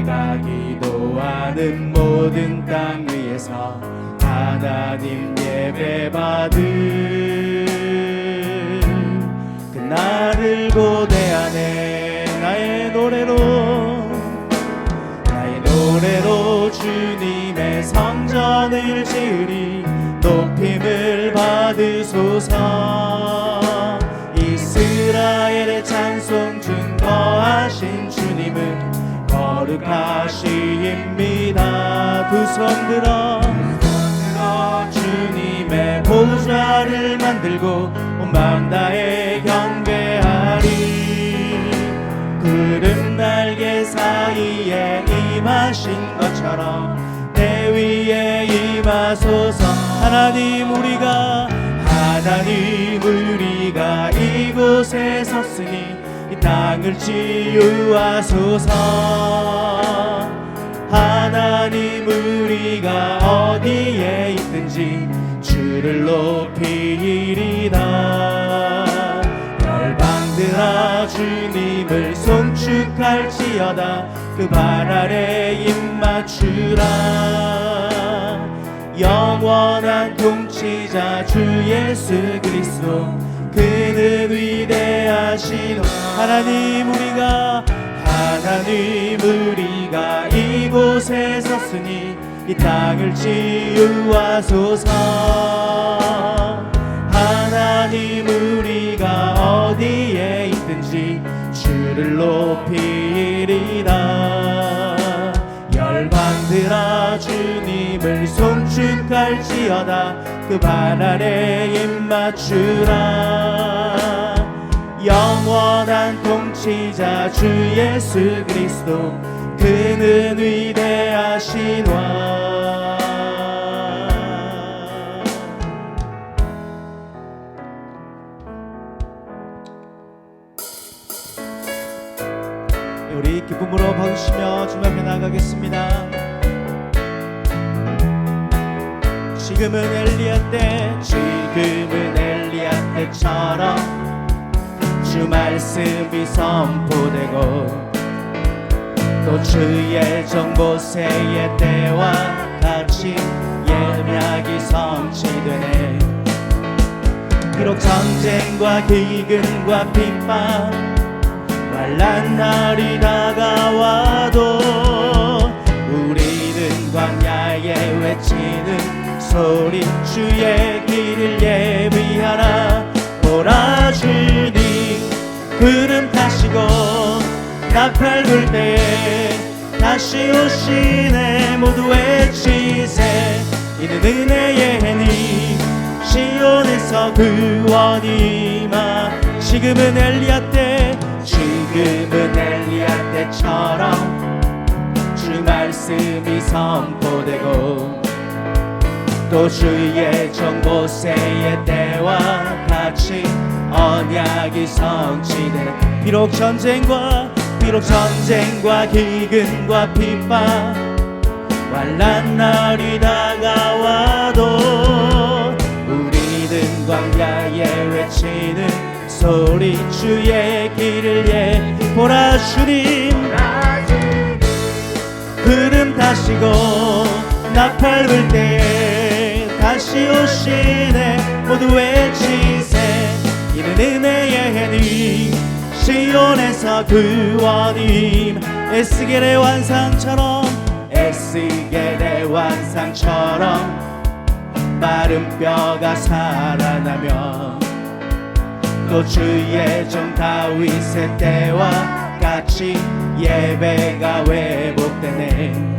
내가 기도하는 모든 땅 위에서 하나님 예배받을 그 나를 고대하네. 나의 노래로 주님의 성전을 지으리. 높임을 받으소서. 이스라엘의 찬송 증거하신 주님은 거룩하시입니다. 두 손 들어 주님의 보좌를 만들고 온 마음 다해 경배하리. 구름 날개 사이에 임하신 것처럼 내 위에 임하소서. 하나님 우리가 이곳에 섰으니 이 땅을 치유하소서. 하나님 우리가 어디에 있든지 주를 높이리다. 열방들아 주님을 송축할지어다. 그 발 아래 입맞추라. 영원한 통치자 주 예수 그리스도 그는 위대하신 하나님 우리가 이곳에 섰으니 이 땅을 치유하소서. 하나님 우리가 어디에 있든지 주를 높이리다. 열방들아 주님을 송축할지어다. 그 발 아래 입맞추라. 영원한 통치자 주 예수 그리스도 그는 위대하시노라. 우리 기쁨으로 받으시며 주님 앞에 나가겠습니다. 지금은 엘리야 때처럼 주 말씀이 선포되고 또 주의 종 모세의 때와 같이 예언이 성취되네. 비록 전쟁과 기근과 핍박 환난 날이 다가와도 우리는 광야에 외치는 소리 주의 길을 예비하라. 보라 주님 구름 타시고 나팔 불 때에 다시 오시네. 모두 외치세. 이는 은혜의 해니 시온에서 구원이 임하. 지금은 엘리야 때처럼 주 말씀이 선포되고 또 주의 종 모세의 때와 같이 언약이 성취되네. 비록 전쟁과 기근과 핍박 환난 날이 다가와도 우리는 광야에 외치는 소리 주의 길을 보라 주님 구름 타시고 나팔 불 때에 다시 오시네. 모두 외치세. 이는 은혜의 해니 시온에서 구원임. 에스겔의 환상처럼 마른 뼈가 살아나며 또 주의 종 다윗의 때와 같이 예배가 회복되네.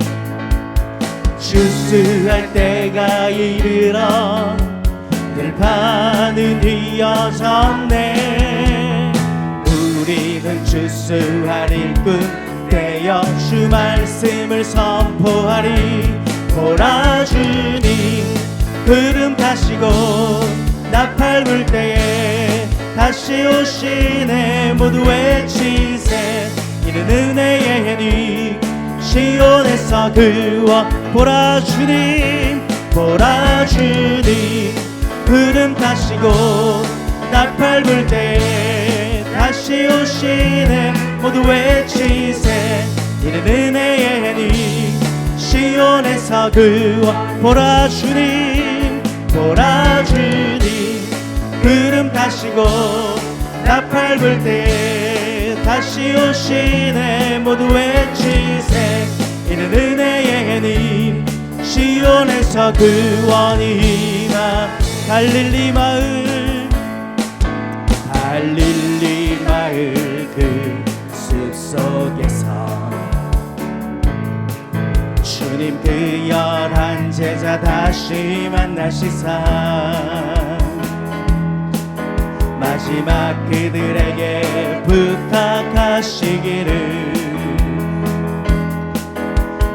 주수할 때가 이르러 들판은 휘어졌네. 우리는 주수할 일꾼 되어 주 말씀을 선포하리. 보라 주님 구름 타시고 나팔 불 때에 다시 오시네. 모두 외치세. 이는 은혜의 해니 시온에서 구원. 보라 주님 구름 타시고 나팔 불 때에 다시 오시네. 모두 외치세. 이는 은혜의 시온에서 그와 보라 주님 보라 주님 구름 타시고 나팔 불 때 다시 오시네 모두 외치세 이는 은혜의 님 시온에서 구원이 임한 갈릴리 마을 그 숲속에서 주님 그 열한 제자 다시 만나시사 마지막 그들에게 부탁하시기를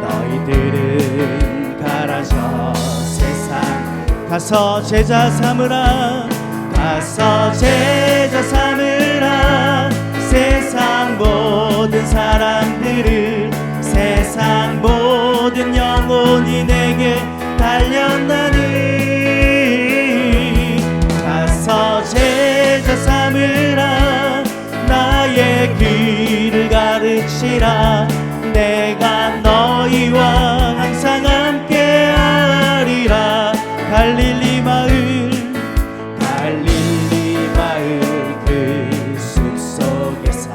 너희들은 가라 저 세상 가서 제자 삼으라 가서 제자 삼으라 세상 모든 사람들을 세상 모든 영혼이 내게 달렸나니 가서 제자 삼으라 나의 길을 가르치라 내가 너희와 항상 함께하리라 갈릴리 마을 그 숲속에서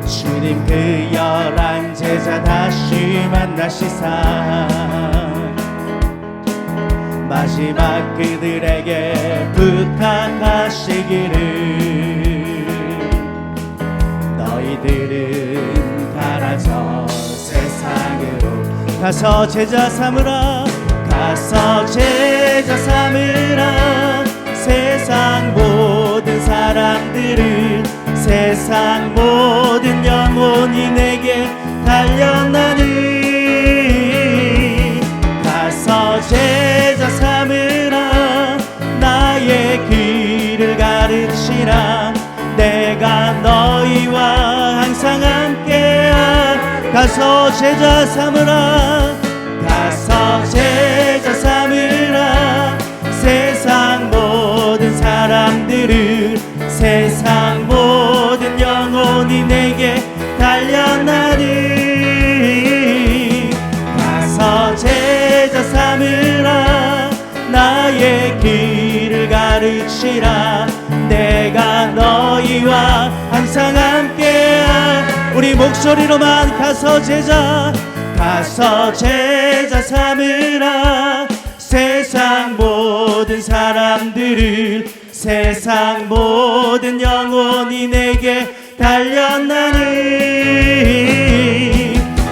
주님 그 열한 제자 다시 만나시사 마지막 그들에게 부탁하시기를 너희들은 가라 저 세상으로 가서 제자 삼으라 가서 제자 삼으라 세상 모든 사람들을 세상 모든 영혼이 내게 달렸나니 가서 제자 삼으라 나의 길을 가르치라 내가 너희와 항상 함께하 가서 제자 삼으라 가서 제자 삼으라 세상 모든 사람들을 세상 모든 영혼이 내게 달렸나니 가서 제자 삼으라 나의 길을 가르치라 내가 너희와 항상 함께하 우리 목소리로만 가서 제자 삼으라 세상 모든 사람들을 세상 모든 영혼이 내게 달렸나니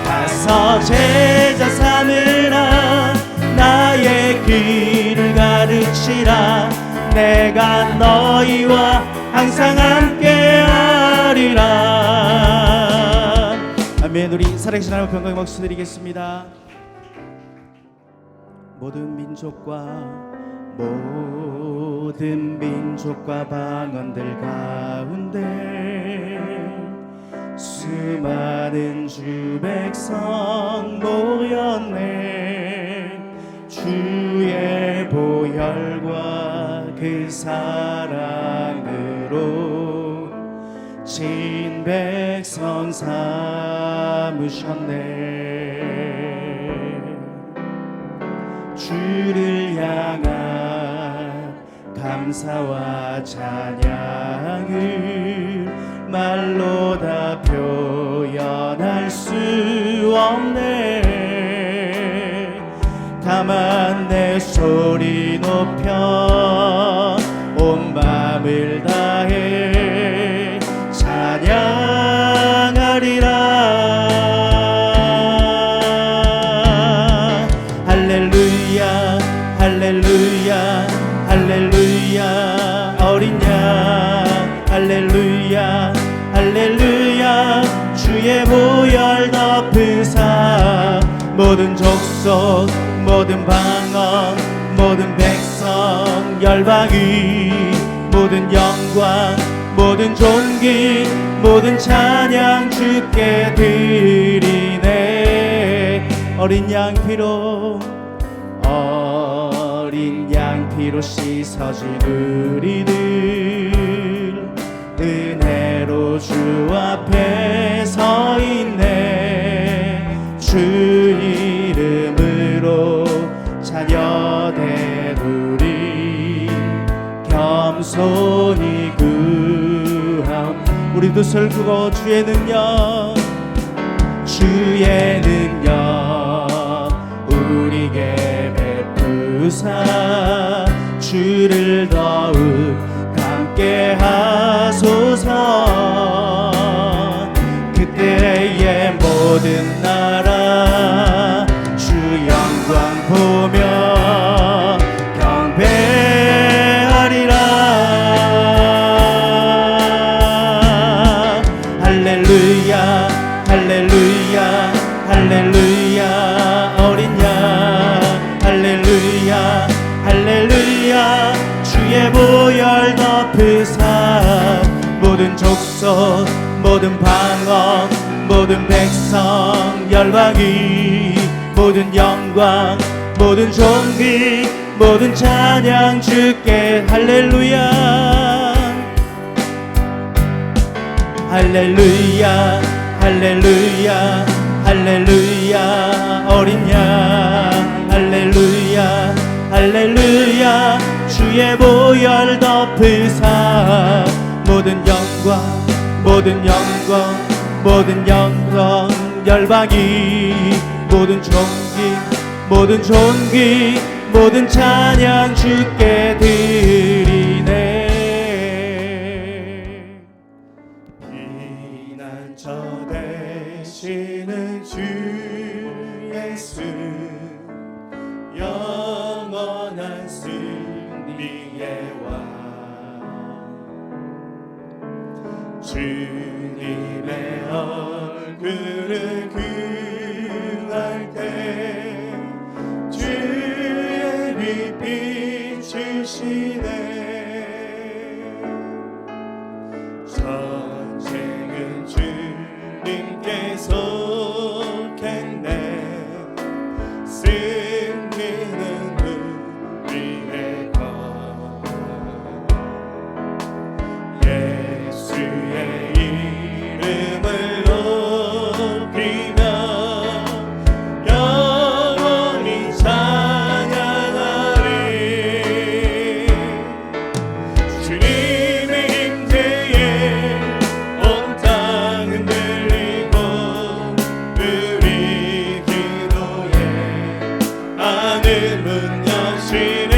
가서 제자 삼으라 나의 길을 가르치라 내가 너희와 항상 함께하리라 아멘. 우리 살아계신 하나님 평강의 박수 드리겠습니다. 모든 민족과 방언들 가운데 수많은 주 백성 모였네 주의 보혈과 그 사랑으로 진 백성 삼으셨네 주를 향한 감사와 찬양을 말로 다 표현할 수 없네 다만 내 소리 높여 온 마음을 다해 찬양하리라 할렐루야 할렐루야 할렐루야 어린 양 할렐루야 할렐루야 주의 보혈 덮으사 모든 족속 모든 방언 모든 백성 열방이 모든 영광 모든 존귀 모든 찬양 주께 드리네 어린 양 피로 씻어진 우리들 은혜로 주 앞에 서 있네 주 두 손을 끄고 주의 능력 우리에게 베푸사 주를 더욱 함께 하소서. 그때의 모든 나라 주 영광 보며 경배하리라. 할렐루야 할렐루야 할렐루야. 어린 양 할렐루야 할렐루야. 주의 보혈 덮으사 모든 족속 모든 방언 모든 백성 열방이 모든 영광 모든 존귀 모든 찬양 주께. 할렐루야 할렐루야 할렐루야 할렐루야. 어린 양 할렐루야 할렐루야. 주의 보혈 덮으사 모든 영광 모든 영광 모든 영광 열방이 모든 존귀 모든 존귀 모든 찬양 주께 드리네. 피난처 되시는 주 예수 영원한 승리의 왕. 주님의 얼굴을 구할 때 주의 빛 비추시네. 전쟁은 주님께서 겠네. 승리는 우리의 것. 예수의 이름을 높이며 영원히 찬양하리. 주님의 임재에 온 땅 흔들리고 우리 기도에 하늘 문 여시네.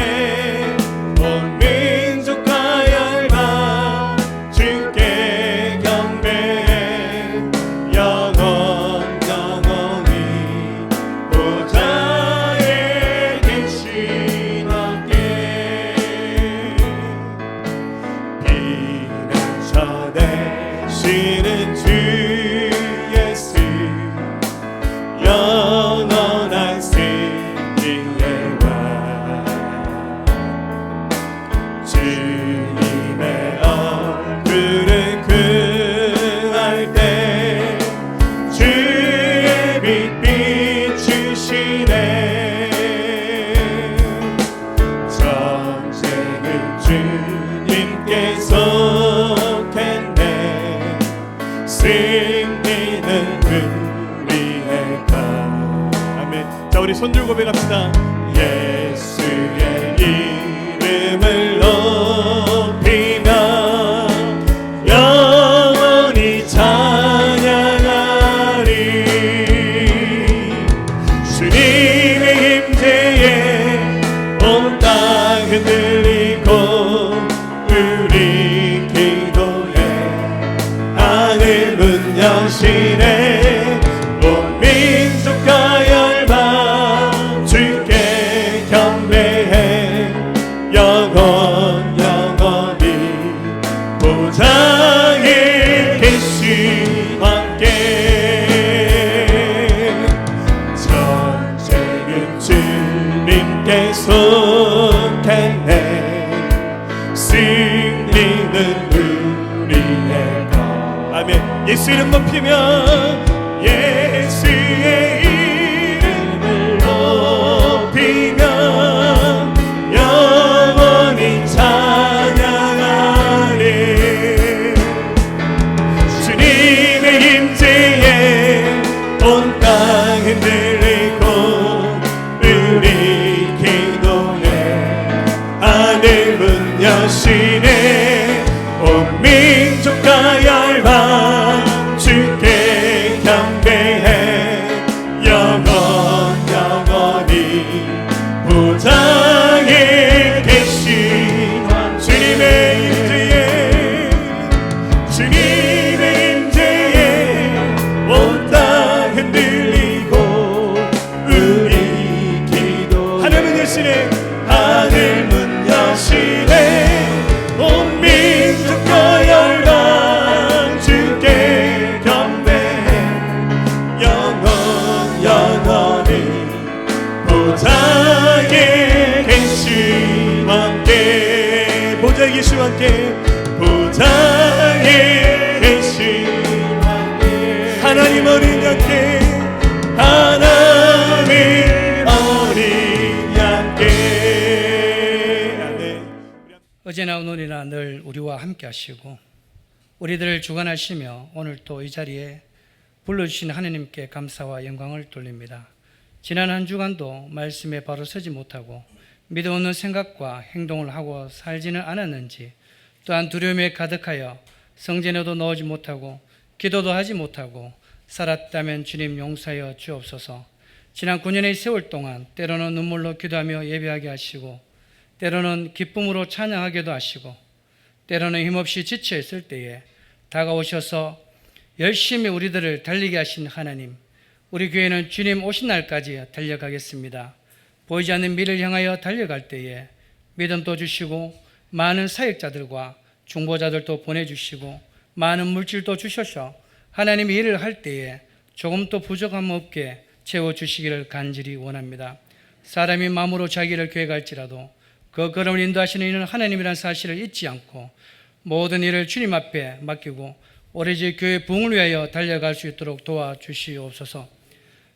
온 민족과 열방 주께 경배해. 영원 영원히 보좌에 계신 함께. 피난처 되시는 주 예수 영원한 승리의 왕. 주님의 얼굴을 구할 때 주의 빛 비추시네. 전쟁은 주님께서 겠네. 승리는 우리의 것. 아멘. 자, 우리 손들고 고백합시다. 예수의 이름을 높이며 영원히 찬양하리. 주님의 임재에 온 땅 흔들리고 우리 기도에 하늘 문 여시네. 온 민족과 열방 주께 경배해. 영원 영원히 보좌에 계신 함께. 전쟁은 주님께서 겠네. 승리는 우리의 것. 아멘. 예수 이름 높이며 예수의 이름을 높이며 영원히 찬양하리. 주님의 임재에 온 땅 흔들리고 우리 기도에 하늘 문 여시네. 온 민족과 열방 경배해 영원히 보좌에 계신 주님의 임재에 온 땅 흔들리고 우리 기도 하늘 문 여시네 하늘 문 여시네 온 민족과 열방 주께 경배해 영원히 보좌에 계신 왕께 보좌에 계신 왕께 보좌에 계신 왕께 하나님 어린 양께 하나님 어린 양께 아멘. 어제나 오늘이나 늘 우리와 함께 하시고 우리들을 주관하시며 오늘 또 이 자리에 불러주신 하나님께 감사와 영광을 돌립니다. 지난 한 주간도 말씀에 바로 서지 못하고 믿음 없는 생각과 행동을 하고 살지는 않았는지 또한 두려움에 가득하여 성전에도 나오지 못하고 기도도 하지 못하고 살았다면 주님 용서하여 주옵소서. 지난 9년의 세월 동안 때로는 눈물로 기도하며 예배하게 하시고 때로는 기쁨으로 찬양하게도 하시고 때로는 힘없이 지쳐 있을 때에 다가오셔서 열심히 우리들을 달리게 하신 하나님, 우리 교회는 주님 오신 날까지 달려가겠습니다. 보이지 않는 미래를 향하여 달려갈 때에 믿음도 주시고 많은 사역자들과 중보자들도 보내주시고 많은 물질도 주셔서 하나님 일을 할 때에 조금도 부족함 없게 채워주시기를 간절히 원합니다. 사람이 마음으로 자기를 교회 갈지라도 그 걸음을 인도하시는 이는 하나님이라는 사실을 잊지 않고 모든 일을 주님 앞에 맡기고 오래지 교회 부흥을 위하여 달려갈 수 있도록 도와주시옵소서.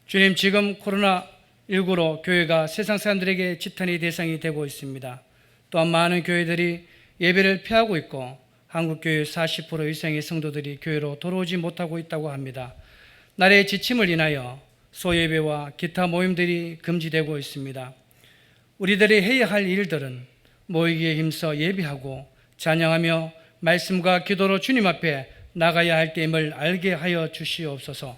주님, 지금 코로나19로 교회가 세상 사람들에게 지탄의 대상이 되고 있습니다. 또한 많은 교회들이 예배를 피하고 있고 한국교회 40% 이상의 성도들이 교회로 돌아오지 못하고 있다고 합니다. 나라의 지침을 인하여 소예배와 기타 모임들이 금지되고 있습니다. 우리들이 해야 할 일들은 모이기에 힘써 예배하고 찬양하며 말씀과 기도로 주님 앞에 나가야 할 때임을 알게 하여 주시옵소서.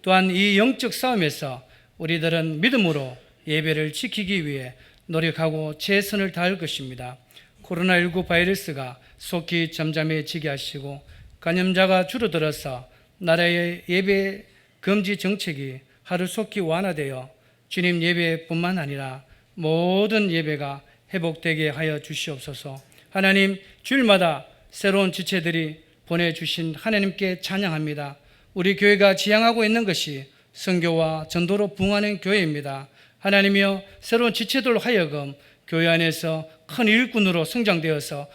또한 이 영적 싸움에서 우리들은 믿음으로 예배를 지키기 위해 노력하고 최선을 다할 것입니다. 코로나19 바이러스가 속히 잠잠해지게 하시고 감염자가 줄어들어서 나라의 예배 금지 정책이 하루속히 완화되어 주님 예배뿐만 아니라 모든 예배가 회복되게 하여 주시옵소서. 하나님, 주일마다 새로운 지체들이 보내주신 하나님께 찬양합니다. 우리 교회가 지향하고 있는 것이 선교와 전도로 부흥하는 교회입니다. 하나님이여, 새로운 지체들로 하여금 교회 안에서 큰 일꾼으로 성장되어서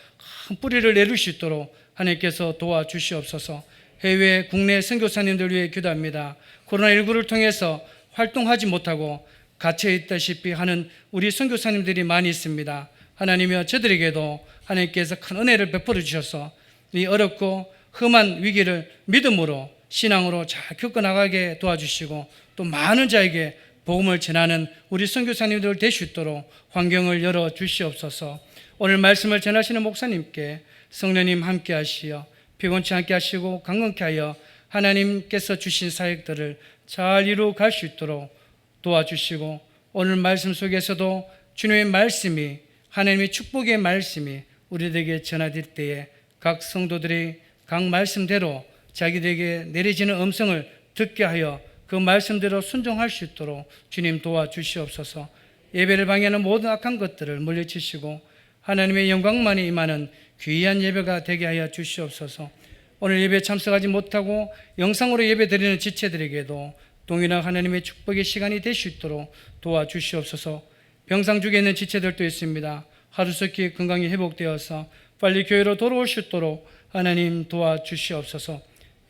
큰 뿌리를 내릴 수 있도록 하나님께서 도와주시옵소서. 해외 국내 선교사님들 위해 기도합니다. 코로나19를 통해서 활동하지 못하고 갇혀 있다시피 하는 우리 선교사님들이 많이 있습니다. 하나님이여, 저들에게도 하나님께서 큰 은혜를 베풀어 주셔서 이 어렵고 험한 위기를 믿음으로 신앙으로 잘 겪어나가게 도와주시고 또 많은 자에게 복음을 전하는 우리 선교사님들 될 수 있도록 환경을 열어 주시옵소서. 오늘 말씀을 전하시는 목사님께 성령님 함께 하시어 피곤치 않게 하시고 강건케 하여 하나님께서 주신 사역들을 잘 이루어 갈 수 있도록 도와주시고 오늘 말씀 속에서도 주님의 말씀이 하나님의 축복의 말씀이 우리들에게 전하될 때에 각 성도들이 각 말씀대로 자기들에게 내려지는 음성을 듣게 하여 그 말씀대로 순종할 수 있도록 주님 도와주시옵소서. 예배를 방해하는 모든 악한 것들을 물리치시고 하나님의 영광만이 임하는 귀한 예배가 되게 하여 주시옵소서. 오늘 예배에 참석하지 못하고 영상으로 예배 드리는 지체들에게도 동일한 하나님의 축복의 시간이 될 수 있도록 도와주시옵소서. 병상 중에 있는 지체들도 있습니다. 하루속히 건강이 회복되어서 빨리 교회로 돌아올 수 있도록 하나님 도와주시옵소서.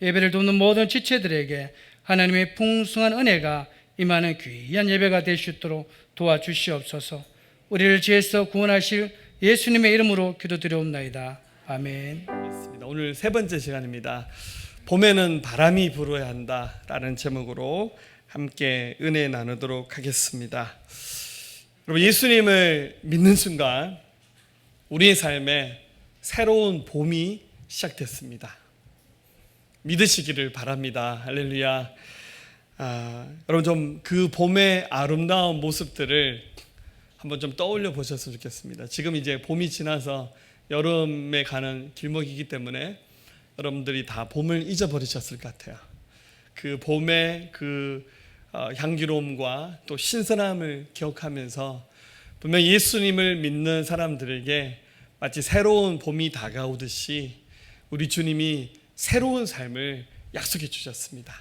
예배를 돕는 모든 지체들에게 하나님의 풍성한 은혜가 임하는 귀한 예배가 될 수 있도록 도와주시옵소서. 우리를 죄에서 구원하실 예수님의 이름으로 기도드려옵나이다. 아멘. 오늘 세 번째 시간입니다. 봄에는 바람이 불어야 한다라는 제목으로 함께 은혜 나누도록 하겠습니다. 여러분, 예수님을 믿는 순간 우리의 삶에 새로운 봄이 시작됐습니다. 믿으시기를 바랍니다. 할렐루야. 여러분 좀 그 봄의 아름다운 모습들을 한번 좀 떠올려 보셨으면 좋겠습니다. 지금 이제 봄이 지나서 여름에 가는 길목이기 때문에 여러분들이 다 봄을 잊어버리셨을 것 같아요. 그 봄의 그 향기로움과 또 신선함을 기억하면서 분명 예수님을 믿는 사람들에게 마치 새로운 봄이 다가오듯이 우리 주님이 새로운 삶을 약속해 주셨습니다.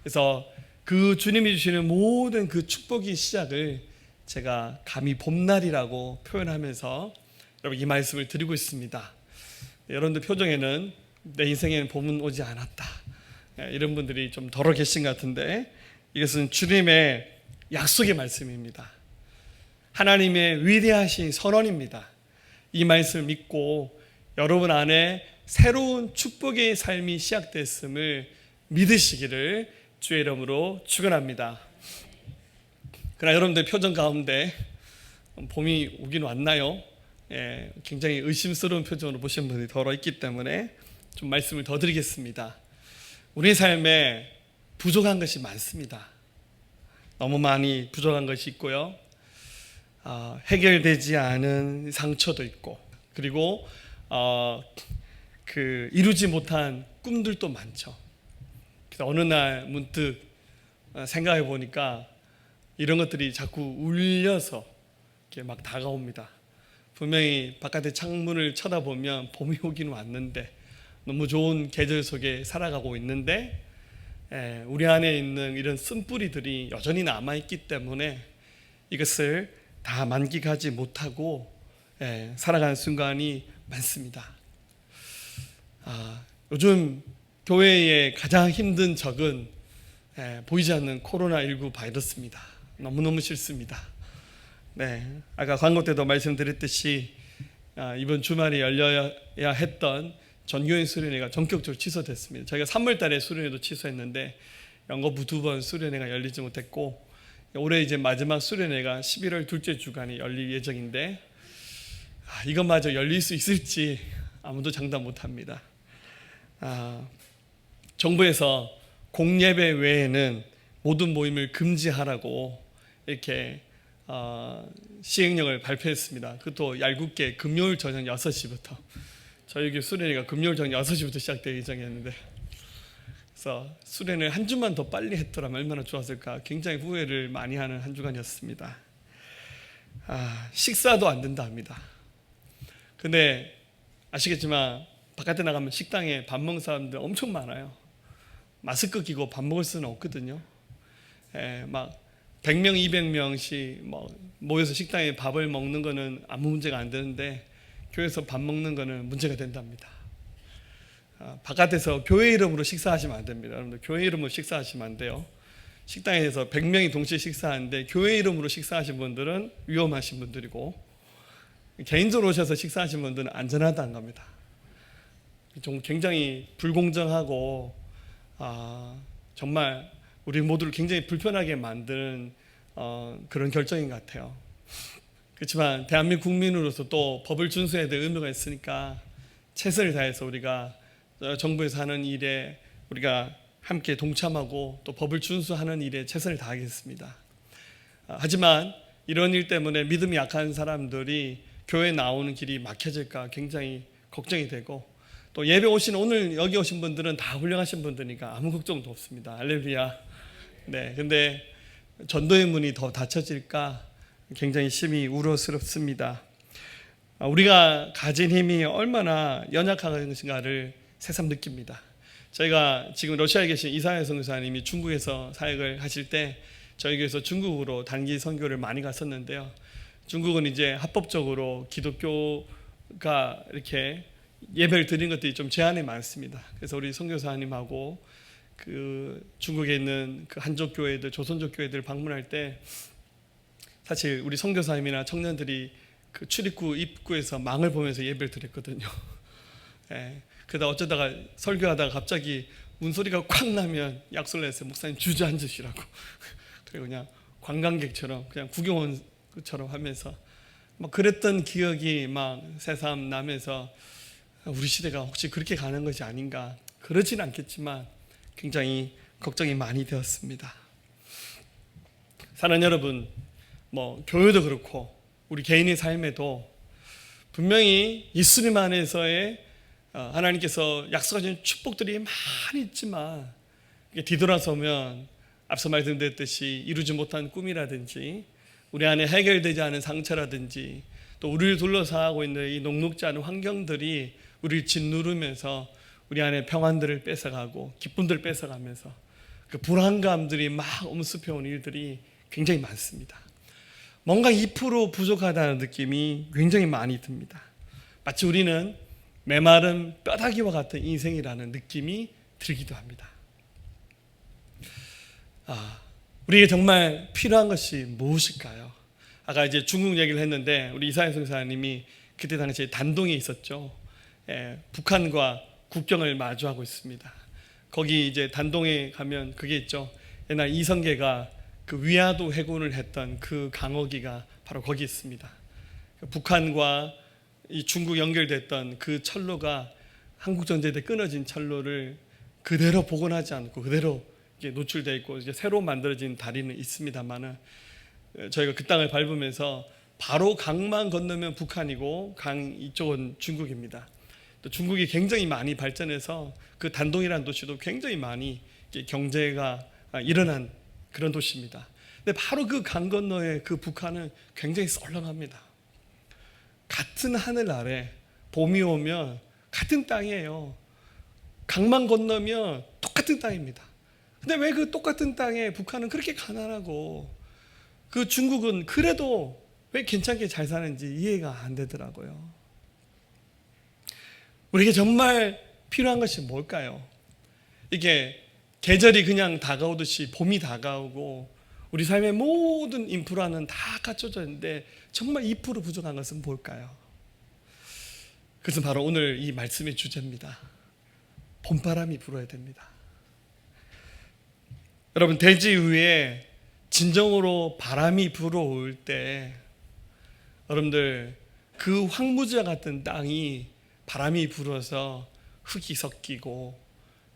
그래서 그 주님이 주시는 모든 그 축복의 시작을 제가 감히 봄날이라고 표현하면서 여러분 이 말씀을 드리고 있습니다. 여러분들 표정에는 내 인생에는 봄은 오지 않았다, 이런 분들이 좀 덜어 계신 것 같은데, 이것은 주님의 약속의 말씀입니다. 하나님의 위대하신 선언입니다. 이 말씀을 믿고 여러분 안에 새로운 축복의 삶이 시작됐음을 믿으시기를 주의 이름으로 축원합니다. 그러나 여러분들 표정 가운데 봄이 오긴 왔나요? 굉장히 의심스러운 표정으로 보시는 분들이 더러 있기 때문에 좀 말씀을 더 드리겠습니다. 우리 삶에 부족한 것이 많습니다. 너무 많이 부족한 것이 있고요. 해결되지 않은 상처도 있고, 그리고 그 이루지 못한 꿈들도 많죠. 그래서 어느 날 문득 생각해 보니까 이런 것들이 자꾸 울려서 이렇게 막 다가옵니다. 분명히 바깥의 창문을 쳐다보면 봄이 오긴 왔는데, 너무 좋은 계절 속에 살아가고 있는데 우리 안에 있는 이런 쓴뿌리들이 여전히 남아있기 때문에 이것을 다 만끽하지 못하고 살아가는 순간이 많습니다. 요즘 교회의 가장 힘든 적은 보이지 않는 코로나19 바이러스입니다. 너무너무 싫습니다. 아까 광고 때도 말씀드렸듯이 이번 주말에 열려야 했던 전교인 수련회가 전격적으로 취소됐습니다. 저희가 3월 달에 수련회도 취소했는데 연거푸 2번 수련회가 열리지 못했고, 올해 이제 마지막 수련회가 11월 둘째 주간에 열릴 예정인데 이것마저 열릴 수 있을지 아무도 장담 못합니다. 정부에서 공예배 외에는 모든 모임을 금지하라고 이렇게 시행령을 발표했습니다. 그것도 얄궂게 금요일 저녁 6시부터. 저희 교회 수련회가 금요일 저녁 6시부터 시작될 예정이었는데, 그래서 수련을 한 주만 더 빨리 했더라면 얼마나 좋았을까, 굉장히 후회를 많이 하는 한 주간이었습니다. 식사도 안 된다 합니다. 근데 아시겠지만 바깥에 나가면 식당에 밥 먹는 사람들 엄청 많아요. 마스크 끼고 밥 먹을 수는 없거든요. 막 100명, 200명씩 모여서 식당에 밥을 먹는 거는 아무 문제가 안 되는데 교회에서 밥 먹는 거는 문제가 된답니다. 바깥에서 교회 이름으로 식사하시면 안 됩니다. 여러분들 교회 이름으로 식사하시면 안 돼요. 식당에서 100명이 동시에 식사하는데 교회 이름으로 식사하신 분들은 위험하신 분들이고, 개인적으로 오셔서 식사하신 분들은 안전하다는 겁니다. 좀 굉장히 불공정하고 정말 우리 모두를 굉장히 불편하게 만든 그런 결정인 것 같아요. 그렇지만 대한민국 국민으로서 또 법을 준수해야 될 의무가 있으니까 최선을 다해서 우리가 정부에서 하는 일에 우리가 함께 동참하고 또 법을 준수하는 일에 최선을 다하겠습니다. 하지만 이런 일 때문에 믿음이 약한 사람들이 교회 나오는 길이 막혀질까 굉장히 걱정이 되고, 또 예배 오신 오늘 여기 오신 분들은 다 훌륭하신 분들이니까 아무 걱정도 없습니다. 할렐루야. 근데 전도의 문이 더 닫혀질까 굉장히 심히 우려스럽습니다. 우리가 가진 힘이 얼마나 연약한 것인가를 새삼 느낍니다. 저희가 지금 러시아에 계신 이사야 선교사님이 중국에서 사역을 하실 때 저희 교회에서 중국으로 단기 선교를 많이 갔었는데요. 중국은 이제 합법적으로 기독교가 이렇게 예배를 드리는 것들이 좀 제한이 많습니다. 그래서 우리 선교사님하고 그 중국에 있는 그 한족 교회들, 조선족 교회들 방문할 때 사실 우리 선교사님이나 청년들이 그 출입구 입구에서 망을 보면서 예배를 드렸거든요. 그러다 어쩌다가 설교하다가 갑자기 문소리가 콱 나면 약속을 했어요. 목사님 주저앉으시라고. 그리고 그냥 관광객처럼 그냥 구경 온 것처럼 하면서 막 그랬던 기억이 막 새삼 나면서 우리 시대가 혹시 그렇게 가는 것이 아닌가 그러진 않겠지만 굉장히 걱정이 많이 되었습니다. 사랑하는 여러분, 교회도 그렇고 우리 개인의 삶에도 분명히 예수님 안에서의 하나님께서 약속하신 축복들이 많이 있지만 뒤돌아서면 앞서 말씀드렸듯이 이루지 못한 꿈이라든지 우리 안에 해결되지 않은 상처라든지 또 우리를 둘러싸고 있는 이 녹록지 않은 환경들이 우리를 짓누르면서 우리 안에 평안들을 뺏어가고 기쁨들을 뺏어가면서 그 불안감들이 막 엄습해온 일들이 굉장히 많습니다. 뭔가 2% 부족하다는 느낌이 굉장히 많이 듭니다. 마치 우리는 메마른 뼈다귀와 같은 인생이라는 느낌이 들기도 합니다. 우리에게 정말 필요한 것이 무엇일까요? 아까 이제 중국 얘기를 했는데 우리 이사야 선교사님이 그때 당시에 단동에 있었죠. 북한과 국경을 마주하고 있습니다. 거기 이제 단동에 가면 그게 있죠. 옛날 이성계가 그 위화도 해군을 했던 그 강어기가 바로 거기 있습니다. 북한과 이 중국 연결됐던 그 철로가 한국 전쟁 때 끊어진 철로를 그대로 복원하지 않고 그대로 노출되어 있고 이제 새로 만들어진 다리는 있습니다만은 저희가 그 땅을 밟으면서 바로 강만 건너면 북한이고 강 이쪽은 중국입니다. 또 중국이 굉장히 많이 발전해서 그 단동이라는 도시도 굉장히 많이 경제가 일어난 그런 도시입니다. 근데 바로 그 강 건너에 그 북한은 굉장히 썰렁합니다. 같은 하늘 아래 봄이 오면 같은 땅이에요. 강만 건너면 똑같은 땅입니다. 근데 왜 그 똑같은 땅에 북한은 그렇게 가난하고 그 중국은 그래도 왜 괜찮게 잘 사는지 이해가 안 되더라고요. 우리에게 정말 필요한 것이 뭘까요? 이게 계절이 그냥 다가오듯이 봄이 다가오고 우리 삶의 모든 인프라는 다 갖춰져 있는데 정말 2% 부족한 것은 뭘까요? 그것은 바로 오늘 이 말씀의 주제입니다. 봄바람이 불어야 됩니다. 여러분, 대지 위에 진정으로 바람이 불어올 때 여러분들 그 황무지와 같은 땅이 바람이 불어서 흙이 섞이고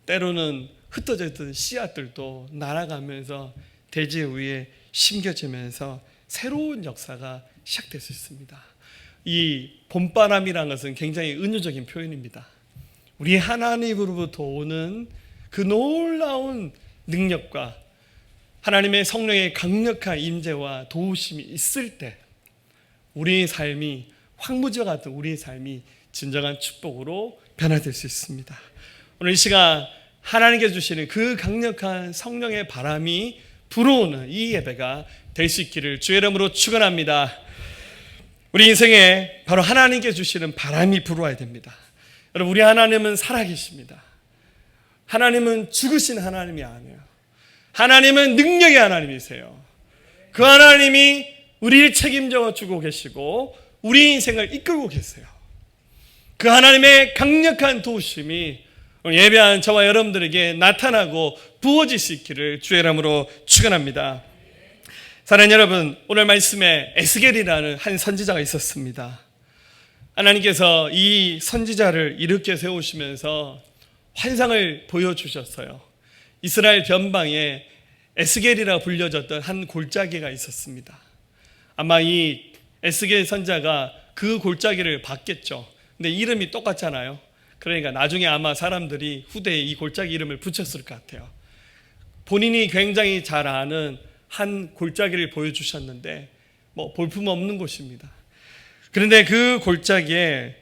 때로는 흩어져 있던 씨앗들도 날아가면서 대지 위에 심겨지면서 새로운 역사가 시작될 수 있습니다. 이 봄바람이라는 것은 굉장히 은유적인 표현입니다. 우리 하나님으로부터 오는 그 놀라운 능력과 하나님의 성령의 강력한 임재와 도우심이 있을 때 우리의 삶이 황무지와 같은 우리의 삶이 진정한 축복으로 변화될 수 있습니다. 오늘 이 시간 하나님께서 주시는 그 강력한 성령의 바람이 불어오는 이 예배가 될 수 있기를 주의 이름으로 축원합니다. 우리 인생에 바로 하나님께서 주시는 바람이 불어와야 됩니다. 여러분, 우리 하나님은 살아계십니다. 하나님은 죽으신 하나님이 아니에요. 하나님은 능력의 하나님이세요. 그 하나님이 우리를 책임져 주고 계시고 우리 인생을 이끌고 계세요. 그 하나님의 강력한 도우심이 예배한 저와 여러분들에게 나타나고 부어질 수 있기를 주의 이름으로 축원합니다. 사랑하는 여러분, 오늘 말씀에 에스겔이라는 한 선지자가 있었습니다. 하나님께서 이 선지자를 일으켜 세우시면서 환상을 보여주셨어요. 이스라엘 변방에 에스겔이라 불려졌던 한 골짜기가 있었습니다. 아마 이 에스겔 선지자가 그 골짜기를 봤겠죠. 근데 이름이 똑같잖아요. 그러니까 나중에 아마 사람들이 후대에 이 골짜기 이름을 붙였을 것 같아요. 본인이 굉장히 잘 아는 한 골짜기를 보여주셨는데 볼품없는 곳입니다. 그런데 그 골짜기에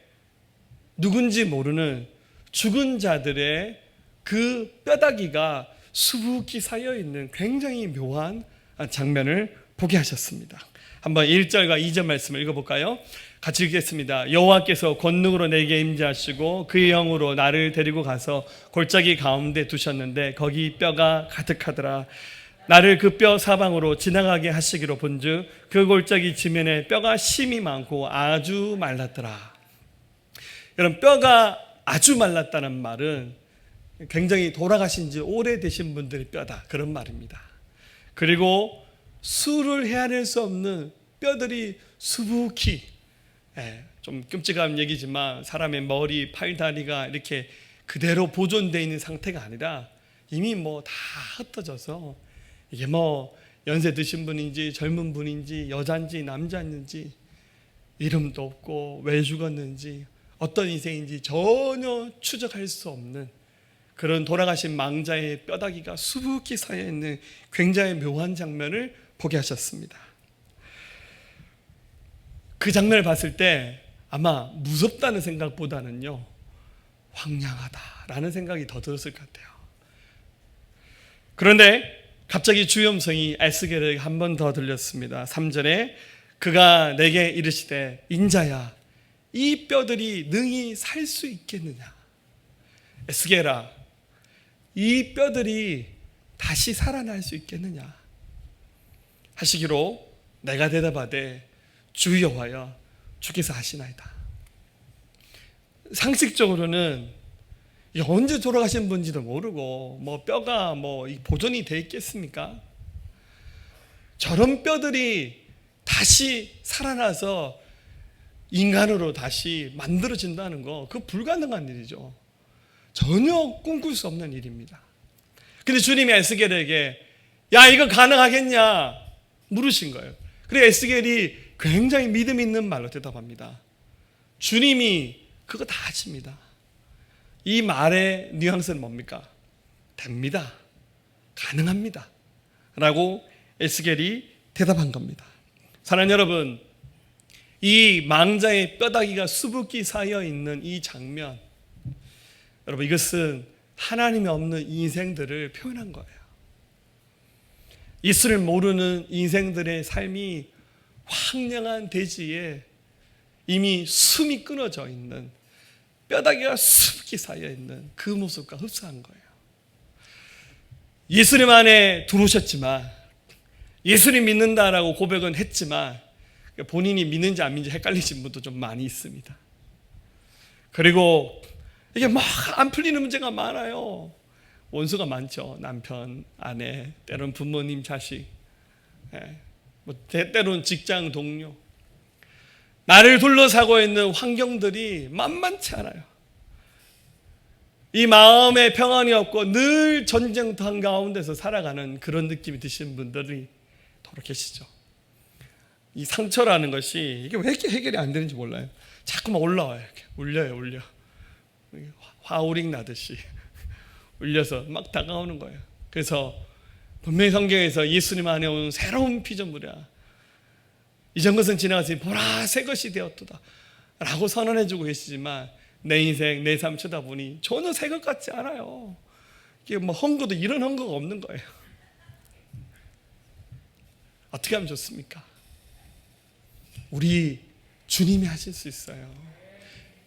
누군지 모르는 죽은 자들의 그 뼈다귀가 수북히 쌓여있는 굉장히 묘한 장면을 보게 하셨습니다. 한번 1절과 2절 말씀을 읽어볼까요? 같이 읽겠습니다. 여호와께서 권능으로 내게 임재하시고 그의 영으로 나를 데리고 가서 골짜기 가운데 두셨는데 거기 뼈가 가득하더라. 나를 그 뼈 사방으로 지나가게 하시기로 본즉 그 골짜기 지면에 뼈가 심이 많고 아주 말랐더라. 여러분, 뼈가 아주 말랐다는 말은 굉장히 돌아가신 지 오래되신 분들의 뼈다, 그런 말입니다. 그리고 수를 헤아릴 수 없는 뼈들이 수북히, 좀 끔찍한 얘기지만 사람의 머리, 팔, 다리가 이렇게 그대로 보존되어 있는 상태가 아니라 이미 뭐 다 흩어져서 이게 뭐 연세 드신 분인지 젊은 분인지 여자인지 남자인지 이름도 없고 왜 죽었는지 어떤 인생인지 전혀 추적할 수 없는 그런 돌아가신 망자의 뼈다귀가 수북히 쌓여 있는 굉장히 묘한 장면을 보게 하셨습니다. 그 장면을 봤을 때 아마 무섭다는 생각보다는요, 황량하다라는 생각이 더 들었을 것 같아요. 그런데 갑자기 주음성이 에스겔에게 한 번 더 들렸습니다. 3절에 그가 내게 이르시되 인자야 이 뼈들이 능히 살 수 있겠느냐. 에스겔아 이 뼈들이 다시 살아날 수 있겠느냐 하시기로 내가 대답하되 주 여호와여 주께서 하시나이다. 상식적으로는 언제 돌아가신 분인지도 모르고 뭐 뼈가 뭐 보존이 돼 있겠습니까? 저런 뼈들이 다시 살아나서 인간으로 다시 만들어진다는 거 그거 불가능한 일이죠. 전혀 꿈꿀 수 없는 일입니다. 근데 주님이 에스겔에게 야 이거 가능하겠냐 물으신 거예요. 그래서 에스겔이 굉장히 믿음 있는 말로 대답합니다. 주님이 그거 다 하십니다. 이 말의 뉘앙스는 뭡니까? 됩니다. 가능합니다. 라고 에스겔이 대답한 겁니다. 사랑하는 여러분, 이 망자의 뼈다귀가 수북히 쌓여 있는 이 장면, 여러분 이것은 하나님이 없는 인생들을 표현한 거예요. 예수를 모르는 인생들의 삶이 황량한 대지에 이미 숨이 끊어져 있는 뼈다귀가 수북히 쌓여 있는 그 모습과 흡사한 거예요. 예수님 안에 들어오셨지만 예수님 믿는다라고 고백은 했지만 본인이 믿는지 안 믿는지 헷갈리신 분도 좀 많이 있습니다. 그리고 이게 막 안 풀리는 문제가 많아요. 원수가 많죠. 남편, 아내, 때로는 부모님, 자식, 뭐 때로는 직장 동료. 나를 둘러싸고 있는 환경들이 만만치 않아요. 이 마음에 평안이 없고 늘 전쟁터 가운데서 살아가는 그런 느낌이 드시는 분들이 더러 계시죠. 이 상처라는 것이 이게 왜 이렇게 해결이 안 되는지 몰라요. 자꾸만 올라와요. 이렇게 울려. 화우링 나듯이 울려서 막 다가오는 거예요. 그래서 분명히 성경에서 예수님 안에 온 새로운 피조물이야. 이전 것은 지나갔으니 보라 새 것이 되었도다 라고 선언해주고 계시지만 내 인생 내 삶 쳐다보니 전혀 새 것 같지 않아요. 이게 뭐 헝거도 이런 헝거가 없는 거예요. 어떻게 하면 좋습니까? 우리 주님이 하실 수 있어요.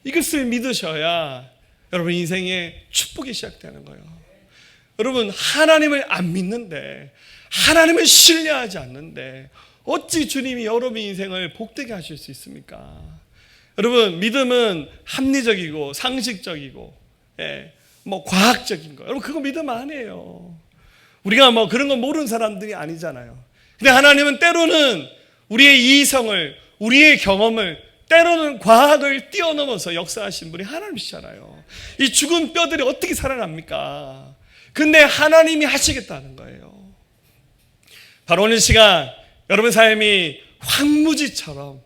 이것을 믿으셔야 여러분 인생의 축복이 시작되는 거예요. 여러분 하나님을 안 믿는데 하나님을 신뢰하지 않는데 어찌 주님이 여러분 인생을 복되게 하실 수 있습니까? 여러분 믿음은 합리적이고 상식적이고 뭐 과학적인 거 여러분 그거 믿음 아니에요. 우리가 뭐 그런 거 모르는 사람들이 아니잖아요. 근데 하나님은 때로는 우리의 이성을 우리의 경험을 때로는 과학을 뛰어넘어서 역사하신 분이 하나님이시잖아요. 이 죽은 뼈들이 어떻게 살아납니까? 근데 하나님이 하시겠다는 거예요. 바로 오늘 시간 여러분 삶이 황무지처럼